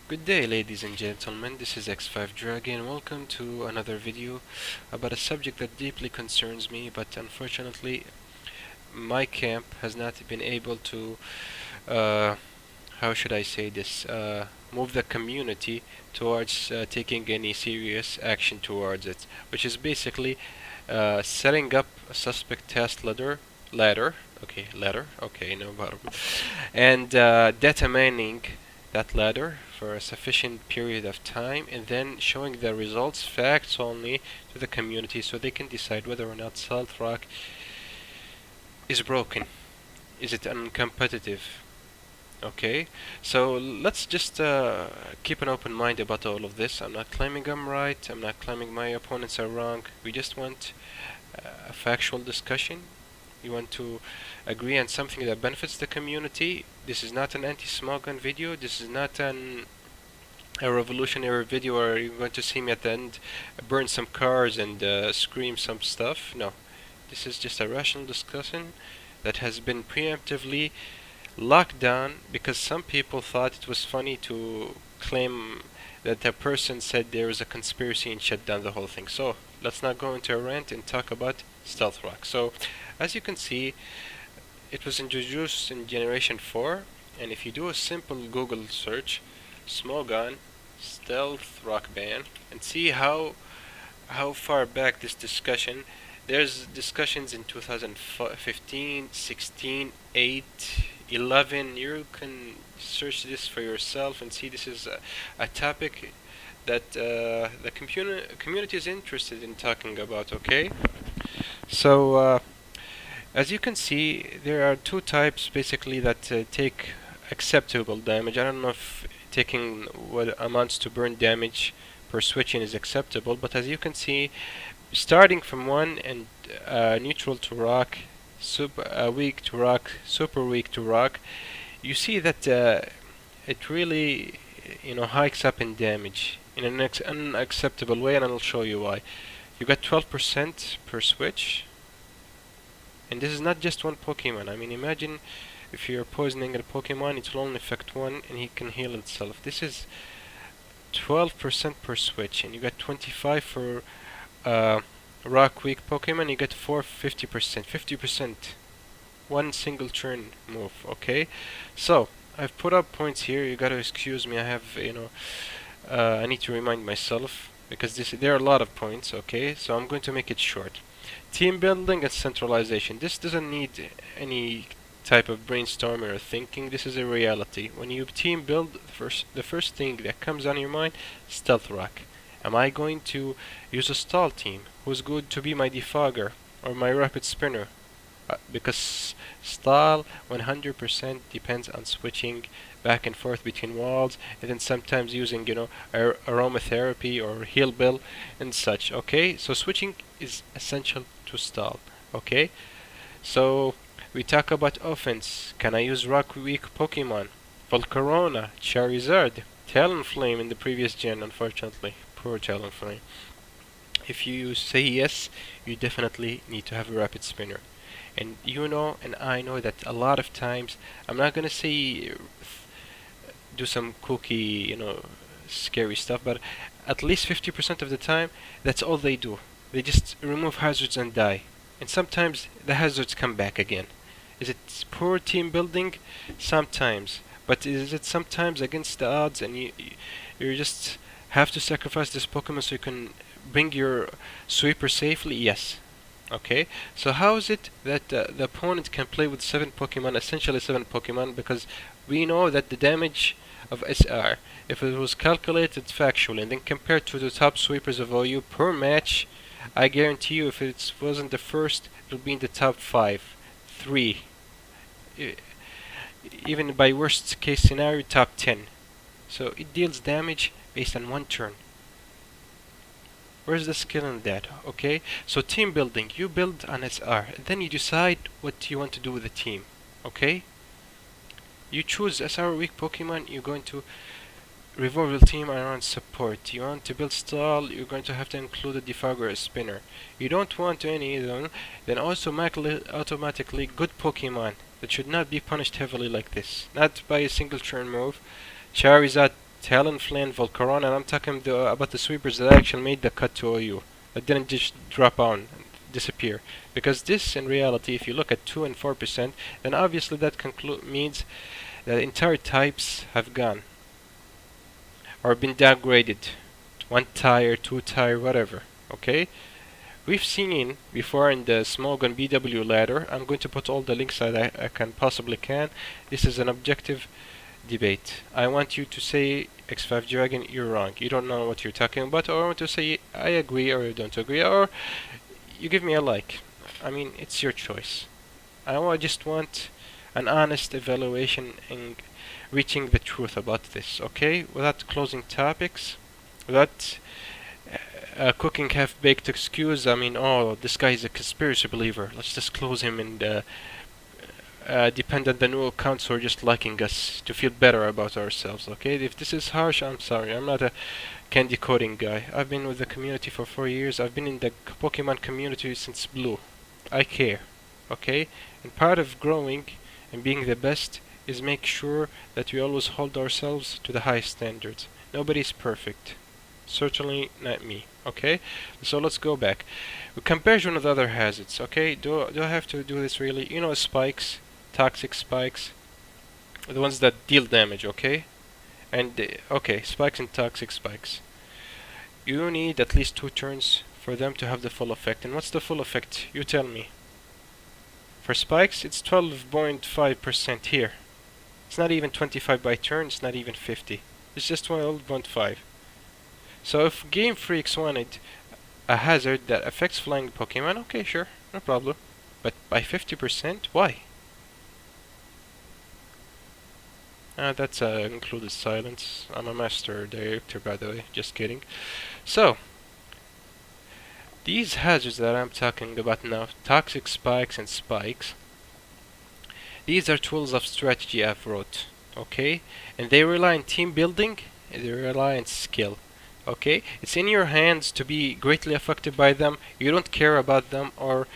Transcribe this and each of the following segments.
Good day, ladies and gentlemen. This is X5Dragon. Welcome to another video about a subject that deeply concerns me, but unfortunately, my camp has not been able to, uh, how should I say this, move the community towards taking any serious action towards it, which is basically setting up a suspect test ladder, no problem, and data mining that ladder for a sufficient period of time, and then showing the results, facts only, to the community so they can decide whether or not Salt Rock is broken. Is it uncompetitive? Okay, so let's just keep an open mind about all of this. I'm not claiming I'm right, I'm not claiming my opponents are wrong. We just want a factual discussion. You want to agree on something that benefits the community. This is not an anti-small gun video. This is not a revolutionary video where you're going to see me at the end burn some cars and scream some stuff. No, this is just a rational discussion that has been preemptively locked down because some people thought it was funny to claim that a person said there was a conspiracy and shut down the whole thing. So let's not go into a rant and talk about Stealth Rock. So as you can see, it was introduced in Generation 4, and if you do a simple Google search, small gun, Stealth Rock ban, and see how far back this discussion, there's discussions in 2015, 16, 8, 11. You can search this for yourself and see this is a topic that the community is interested in talking about. Okay, so as you can see, there are two types basically that take acceptable damage. I don't know if taking what amounts to burn damage per switching is acceptable, but as you can see, starting from 1 and neutral to rock, weak to rock, super weak to rock, you see that it really hikes up in damage in an unacceptable way, and I'll show you why. You got 12% per switch, and this is not just one Pokemon. I mean, imagine if you're poisoning a Pokemon, it will only affect one and he can heal itself. This is 12% per switch, and you got 25 for rock weak Pokemon. You get 50%, 50%, one single turn move. Okay, so I've put up points here. You gotta excuse me. I have I need to remind myself because there are a lot of points. Okay, so I'm going to make it short. Team building and centralization. This doesn't need any type of brainstorming or thinking. This is a reality. When you team build, the first thing that comes on your mind, Stealth Rock. Am I going to use a stall team? Who's good to be my defogger or my rapid spinner? Because stall 100% depends on switching back and forth between walls, and then sometimes using aromatherapy or heal bill and such. Okay, so switching is essential to stall. Okay, so we talk about offense. Can I use rock weak Pokemon? Volcarona, Charizard, Talonflame in the previous gen, unfortunately. Poor Talonflame. If you say yes, you definitely need to have a rapid spinner. And you know, and I know that a lot of times, I'm not gonna say do some kooky, scary stuff, but at least 50% of the time, that's all they do. They just remove hazards and die. And sometimes the hazards come back again. Is it poor team building? Sometimes. But is it sometimes against the odds and you just have to sacrifice this Pokemon so you can bring your sweeper safely? Yes. Okay, so how is it that the opponent can play with 7 Pokemon, essentially 7 Pokemon, because we know that the damage of SR, if it was calculated factually and then compared to the top sweepers of OU per match, I guarantee you if it wasn't the first, it would be in the top 5, 3, even by worst case scenario, top 10. So it deals damage based on 1 turn. Where's the skill in that? Okay, so team building, you build an SR, and then you decide what you want to do with the team. Okay, you choose SR weak Pokemon, you're going to revolve your team around support. You want to build stall, you're going to have to include a defogger or a spinner. You don't want any of them, then automatically good Pokemon that should not be punished heavily like this. Not by a single turn move. Charizard, Talonflame, Volcaron, and I'm talking about the sweepers that actually made the cut to OU. That didn't just drop on and disappear. Because this, in reality, if you look at 2 and 4%, then obviously that means that entire types have gone or been downgraded. 1 tier, 2 tier, whatever. Okay? We've seen before in the Smogon BW ladder. I'm going to put all the links that I can possibly can. This is an objective debate. I want you to say X5Dragon, you're wrong. You don't know what you're talking about, or I want to say I agree or you don't agree, or you give me a like. I mean, it's your choice. I just want an honest evaluation and reaching the truth about this, okay? Without closing topics, without cooking half-baked excuse. I mean, oh, this guy is a conspiracy believer. Let's just close him and depend on the new accounts who are just liking us to feel better about ourselves, okay? If this is harsh, I'm sorry. I'm not a candy coating guy. I've been with the community for 4 years. I've been in the Pokemon community since Blue. I care, okay? And part of growing and being the best is make sure that we always hold ourselves to the highest standards. Nobody's perfect. Certainly not me. Okay, so let's go back. We compare one with other hazards. Okay, do I have to do this really? You know, spikes, toxic spikes, the ones that deal damage. Okay, and okay, spikes and toxic spikes. You need at least 2 turns for them to have the full effect. And what's the full effect? You tell me. For spikes, it's 12.5% here. It's not even 25 by turn. It's not even 50. It's just 12.5. So if Game Freaks wanted a hazard that affects flying Pokemon, okay, sure, no problem. But by 50%, why? That's included silence. I'm a master director, by the way, just kidding. So, these hazards that I'm talking about now, toxic spikes and spikes, these are tools of strategy I've wrote, okay? And they rely on team building, and they rely on skill. Okay, it's in your hands to be greatly affected by them. You don't care about them or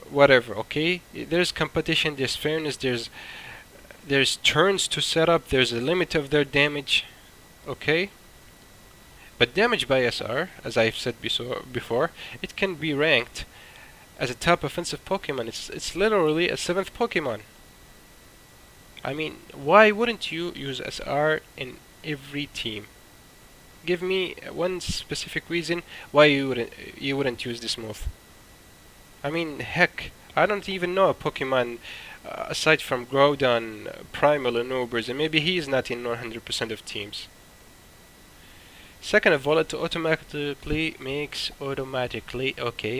whatever. Okay, there's competition, there's fairness, there's turns to set up, there's a limit of their damage. Okay, but damage by SR, as I've said before, it can be ranked as a top offensive Pokemon. It's literally a 7th Pokemon. I mean, why wouldn't you use SR in every team? Give me one specific reason why you wouldn't use this move. I mean, heck, I don't even know a Pokemon aside from Groudon, Primal, and Ubers, and maybe he's not in 100% of teams. Second of all, it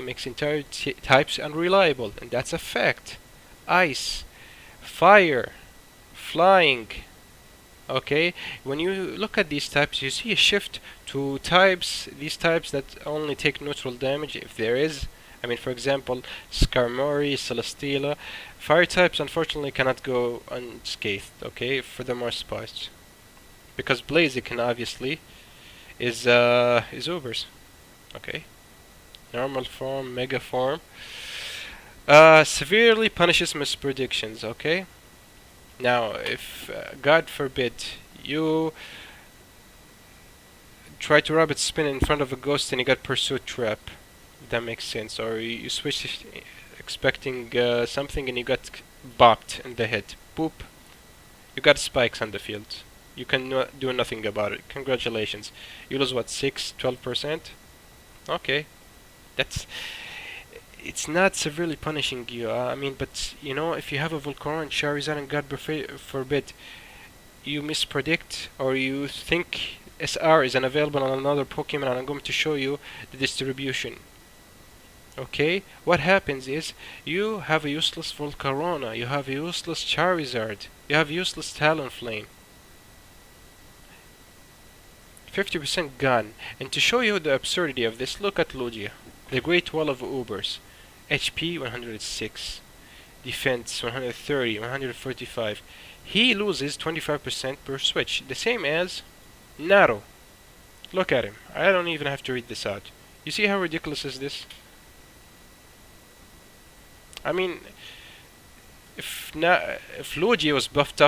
makes entire types unreliable, and that's a fact. Ice, fire, flying. Okay, when you look at these types, you see a shift to these types that only take neutral damage, if there is. I mean, for example, Skarmory, Celesteela. Fire types unfortunately cannot go unscathed, okay, for the most part. Because Blaziken obviously is Ubers. Okay. Normal form, mega form. Severely punishes mispredictions, okay? Now, if, God forbid, you try to rabbit spin in front of a ghost and you got pursuit trap, if that makes sense, or you switched expecting something and you got bopped in the head, boop, you got spikes on the field. You can do nothing about it. Congratulations. You lose what, 12%? Okay, it's not severely punishing you. I mean, but you know, if you have a Volcaron, Charizard, and God forbid, you mispredict or you think SR is unavailable on another Pokemon, and I'm going to show you the distribution. Okay, what happens is you have a useless Volcarona, you have a useless Charizard, you have useless Talonflame. 50% gone. And to show you the absurdity of this, look at Lugia, the Great Wall of Ubers. HP 106, defense 130, 145. He loses 25% per switch, the same as Naru. Look at him. I don't even have to read this out. You see how ridiculous is this? I mean, if Luigi was buffed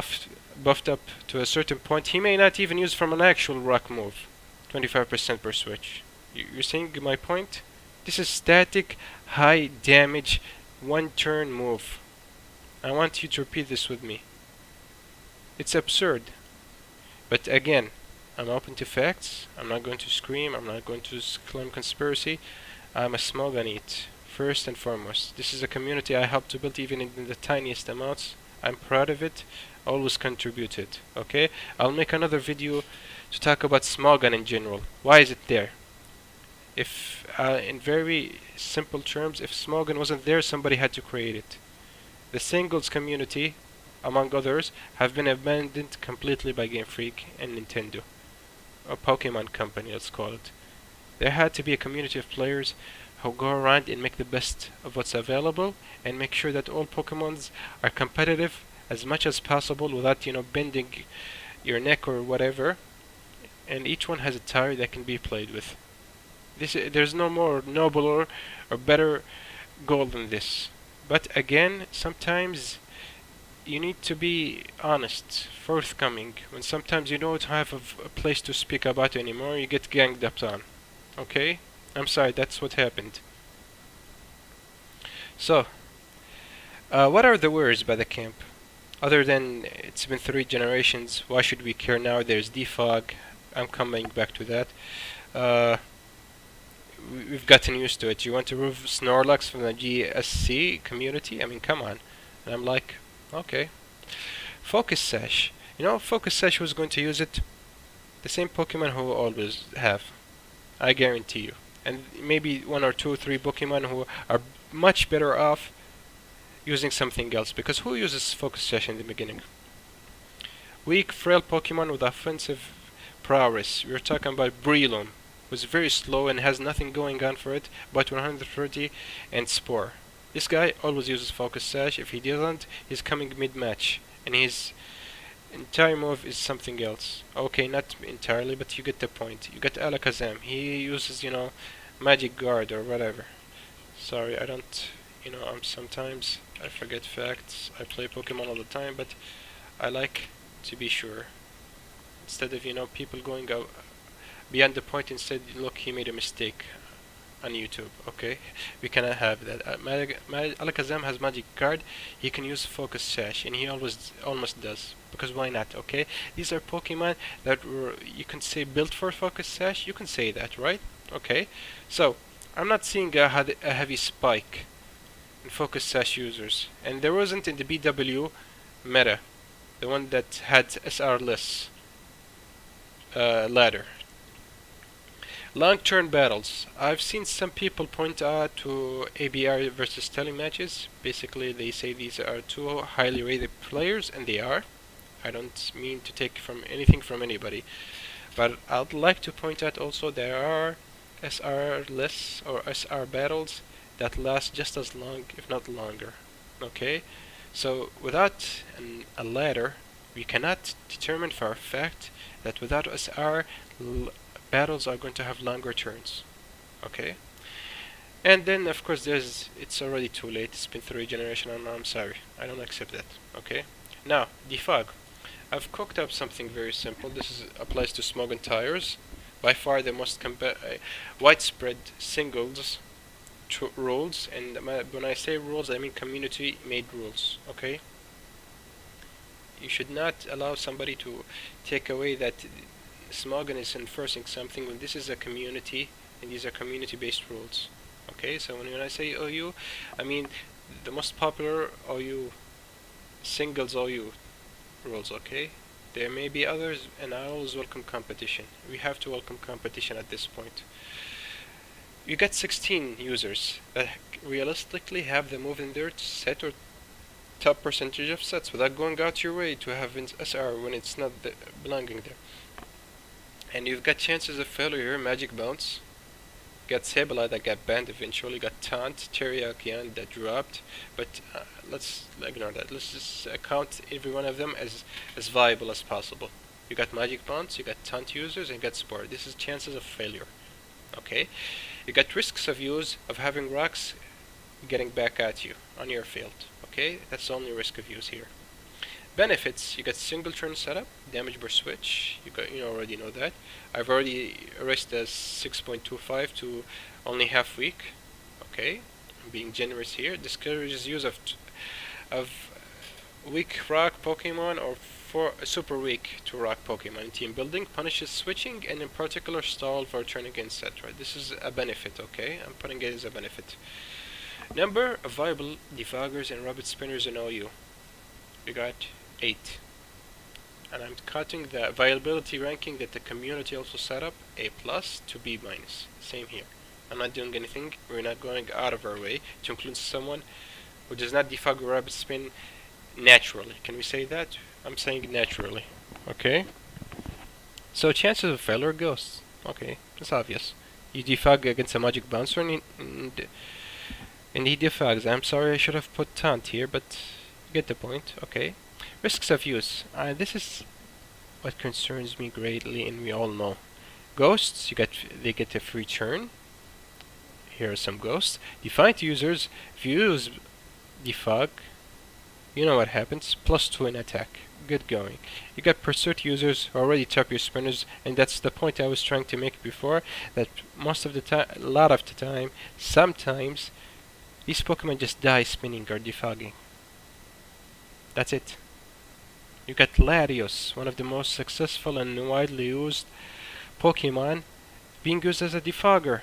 buffed up to a certain point, he may not even use from an actual rock move. 25% per switch. You're seeing my point? This is static, high damage, one turn move. I want you to repeat this with me. It's absurd. But again, I'm open to facts. I'm not going to scream. I'm not going to claim conspiracy. I'm a smog on it, first and foremost. This is a community I helped to build even in the tiniest amounts. I'm proud of it. Always contributed. Okay? I'll make another video to talk about Smogon in general. Why is it there? If, in very simple terms, if Smogon wasn't there, somebody had to create it. The singles community, among others, have been abandoned completely by Game Freak and Nintendo. Or Pokemon Company, let's call it. There had to be a community of players who go around and make the best of what's available and make sure that all Pokemons are competitive as much as possible without, bending your neck or whatever. And each one has a tire that can be played with. There's no more nobler or better goal than this. But again, sometimes you need to be honest, forthcoming. When sometimes you don't have a place to speak about anymore, you get ganged up on. Okay? I'm sorry, that's what happened. So, what are the words by the camp? Other than it's been 3 generations, why should we care now? There's defog. I'm coming back to that. We've gotten used to it. You want to remove Snorlax from the GSC community? I mean, come on. And I'm like, okay. Focus Sash. Focus Sash was going to use it. The same Pokemon who always have. I guarantee you. And maybe 1 or 2 or 3 Pokemon who are much better off using something else. Because who uses Focus Sash in the beginning? Weak, frail Pokemon with offensive prowess. We're talking about Breloom. Was very slow and has nothing going on for it but 130 and Spore. This guy always uses Focus Sash. If he doesn't, he's coming mid-match. And his entire move is something else. Okay, not entirely, but you get the point. You got Alakazam. He uses, Magic Guard or whatever. Sorry, I don't, sometimes I forget facts. I play Pokemon all the time, but I like to be sure. Instead of, people going out beyond the point and said, look, he made a mistake on YouTube. Okay, we cannot have that. Alakazam has Magic Card. He can use Focus Sash, and he almost does. Because why not? Okay, these are Pokemon that were, you can say, built for Focus Sash. You can say that, right? Okay, so I'm not seeing a heavy spike in Focus Sash users, and there wasn't in the BW meta, the one that had SR-less ladder. Long-term battles. I've seen some people point out to ABR versus Telly matches. Basically, they say these are 2 highly rated players, and they are. I don't mean to take anything from anybody, but I'd like to point out also there are SR-less or SR battles that last just as long, if not longer. Okay, so without a ladder, we cannot determine for a fact that without SR battles are going to have longer turns. Okay, and then of course it's already too late. It's been 3 generations, and I'm sorry, I don't accept that. Okay, now defog. I've cooked up something very simple. This applies to Smogon tires. By far the most widespread singles rules, and when I say rules, I mean community-made rules. Okay, you should not allow somebody to take away that Smogon is enforcing something when this is a community, and these are community-based rules. Okay, so when I say OU, I mean the most popular OU singles OU rules. Okay, there may be others, and I always welcome competition. We have to welcome competition at this point. You get 16 users that realistically have the move in there to set or top percentage of sets without going out your way to have SR when it's not belonging there. And you've got chances of failure. Magic Bounce, got Sableye that got banned eventually, got Taunt, Teriyaki that dropped, but let's ignore that. Let's just count every one of them as viable as possible. You got Magic Bounce, you got Taunt users, and you got Spore. This is chances of failure. Okay, you got risks of use of having rocks getting back at you on your field. Okay, that's the only risk of use here. Benefits: you got single turn setup, damage per switch. You already know that. I've already erased the 6.25 to only half week. Okay, I'm being generous here. Discourages use of weak rock Pokemon or for super weak to rock Pokemon in team building. Punishes switching and in particular stall for turning, etc. This is a benefit. Okay, I'm putting it as a benefit. Number of viable defoggers and rabbit spinners in OU. We got 8. And I'm cutting the viability ranking that the community also set up, A plus to B minus. Same here. I'm not doing anything. We're not going out of our way to include someone who does not defog a rabbit spin naturally. Can we say that? I'm saying naturally. Okay? So chances of failure ghosts. Okay, it's obvious. You defog against a magic bouncer and he defogs. I'm sorry I should have put taunt here, but you get the point. Okay. Risks of use. This is what concerns me greatly, and we all know. Ghosts, they get a free turn. Here are some ghosts. Defiant users, if you use defog, you know what happens. +2 in attack. Good going. You got pursuit users who already top your spinners, and that's the point I was trying to make before, that most of the time, a lot of the time, sometimes, these Pokemon just die spinning or defogging. That's it. You got Latios, one of the most successful and widely used Pokemon, being used as a defogger.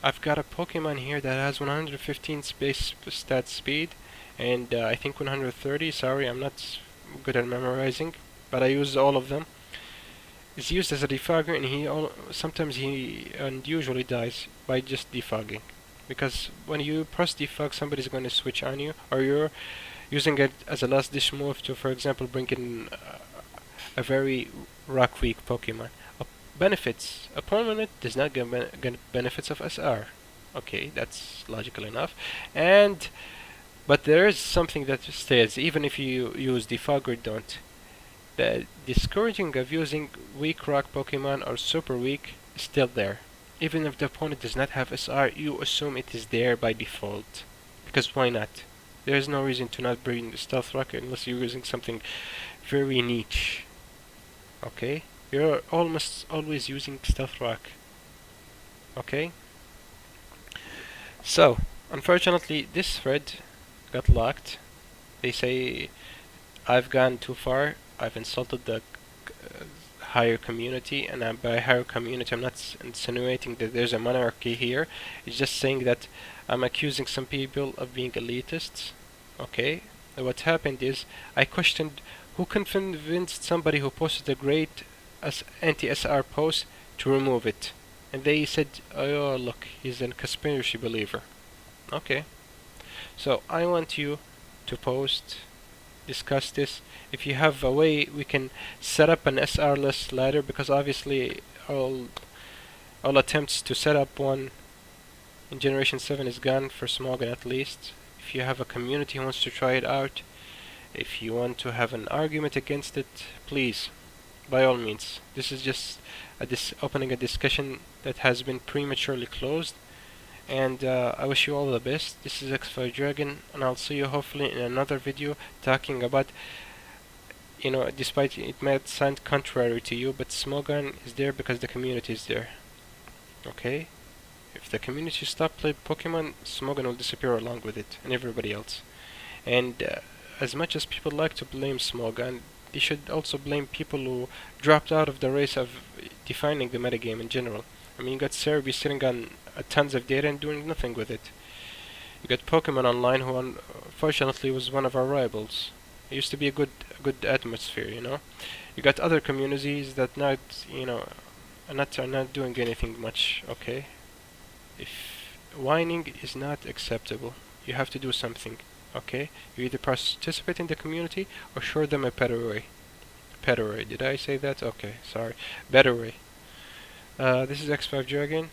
I've got a Pokemon here that has 115 space stat speed, and I think 130. Sorry, I'm not good at memorizing, but I use all of them. It's used as a defogger, and sometimes and usually dies by just defogging. Because when you press defog, somebody's going to switch on you, or you're using it as a last dish move to, for example, bring in a very rock weak Pokemon. Benefits: opponent does not get benefits of SR. Okay, that's logical enough. But there is something that stays, even if you use defog or don't. The discouraging of using weak rock Pokemon or super weak is still there. Even if the opponent does not have SR, you assume it is there by default. Because why not? There is no reason to not bring Stealth Rock unless you're using something very niche. Okay? You're almost always using Stealth Rock. Okay? So, unfortunately, this thread got locked. They say I've gone too far. I've insulted the higher community, and by higher community I'm not insinuating that there's a monarchy here. It's just saying that I'm accusing some people of being elitists. Okay? What happened is I questioned who convinced somebody who posted a great anti-SR post to remove it, and they said, oh look, he's a conspiracy believer. Okay, so I want you to discuss this. If you have a way we can set up an SR-less ladder, because obviously all attempts to set up one in Generation 7 is gone for Smogon at least. If you have a community who wants to try it out, if you want to have an argument against it, please, by all means. This is just opening a discussion that has been prematurely closed, and I wish you all the best. This is X5Dragon, and I'll see you hopefully in another video talking about, despite it might sound contrary to you, but Smogon is there because the community is there. Okay? If the community stop playing Pokemon, Smogon will disappear along with it, and everybody else. And as much as people like to blame Smogon, they should also blame people who dropped out of the race of defining the metagame in general. I mean, you got Cerebi sitting on tons of data and doing nothing with it. You got Pokemon Online, who unfortunately was one of our rivals. It used to be a good atmosphere, You got other communities that are not doing anything much. Okay, if whining is not acceptable, you have to do something. Okay, you either participate in the community or show them a better way. Better way. Did I say that? Okay, sorry. Better way. This is X5Dragon.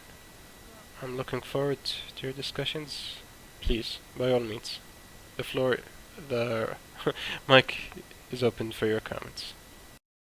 I'm looking forward to your discussions. Please, by all means, the mic is open for your comments.